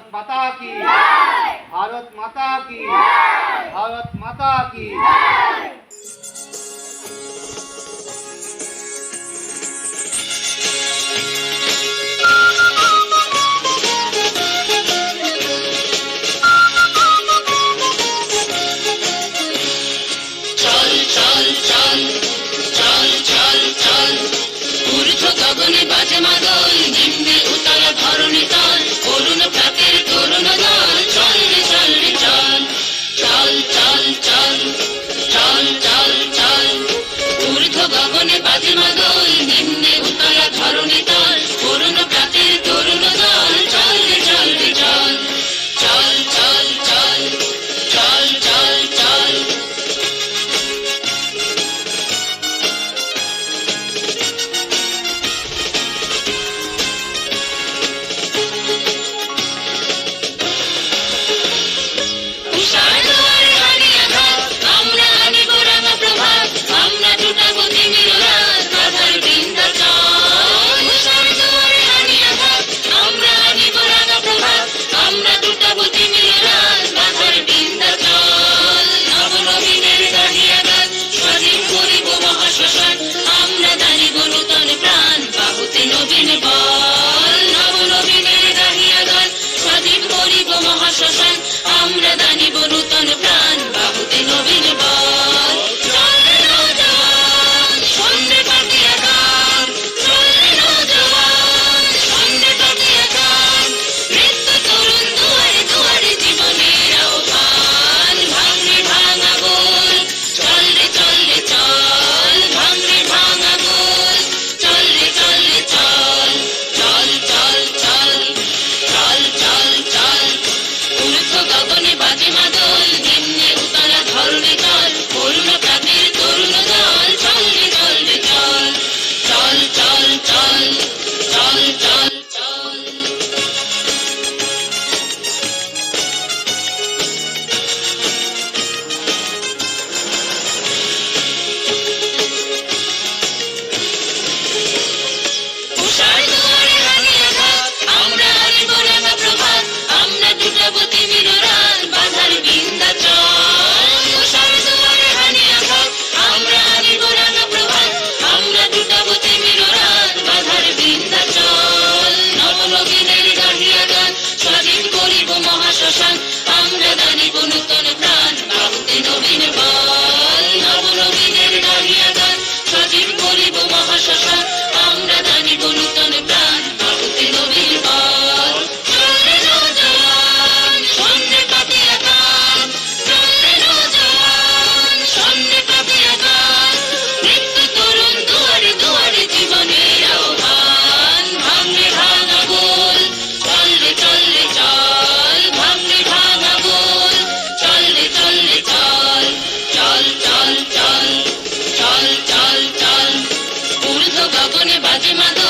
भारत माता की, भारत माता की, भारत माता की। গগনে বাজে মাদল, নিম্নে উতলা ধরণী তল, করুণ প্রাতের তরুণ দল, চল রে চল রে চল, চল চল চল, চল চল চল। ঊর্ধ্ব গগনে বাজে মাদল, নিম্নে উতলা ধরণী তল, করুণ প্রাতের তরুণ দল, চল রে চল রে চল, চল চল চল, চল চল চল। আমরা দানিব নূতন প্রাণ, বাহুতে নবীন বল। চল রে নওজোয়ান, শোন রে পাপিয়া গান, চল রে নওজোয়ান, শোন রে পাপিয়া গান। মৃত্যু তরুণ দুয়ারে দুয়ারে জীবনের আহ্বান, ভাঙ রে ভাঙা গোল, চল রে চল রে চল, ভাঙ রে ভাঙা গোল, চল রে চল রে চল, চল চল চল, চল চল চল। ঊর্ধ্ব গগনে বাজে মাদল, নিম্নে উতলা ধরণী তল, করুণ প্রাতের তরুণ দল, চল রে চল রে চল, চল চল চল, চল চল চল। উষার দুয়ারে হানি আঘাত, আমরা আনিব রাঙা প্রভাত, আমরা জুটাবো তিমির রাত, বাধার বিন্ধ্যাচল। উষার দুয়ারে হানি আঘাত, আমরা আনিব রাঙা প্রভাত, আমরা জুটাবো তিমির রাত, বাধার বিন্ধ্যাচল। নবনবীনের গাহিয়া গান, স্বাধীন করিব মহাশ্মশান, আমরা দানিব নূতন প্রাণ, বাহুতে নবীন বল। নবনবীনের গাহিয়া গান, স্বাধীন করিব মহাশ্মশান, আমরা দানিব নূতন প্রাণ, বাহুতে নবীন বল। চল রে নওজোয়ান, শোন রে পাপিয়া গান, চল রে নওজোয়ান, শোন রে পাপিয়া গান। মৃত্যু তরুণ দুয়ারে দুয়ারে জীবনের আহ্বান, ভাঙ রে ভাঙা গোল, চল রে চল রে চল, ভাঙ রে ভাঙা গোল, চল রে চল রে চল, চল চল চল, চল চল চল। ঊর্ধ্ব গগনে বাজে মাদল,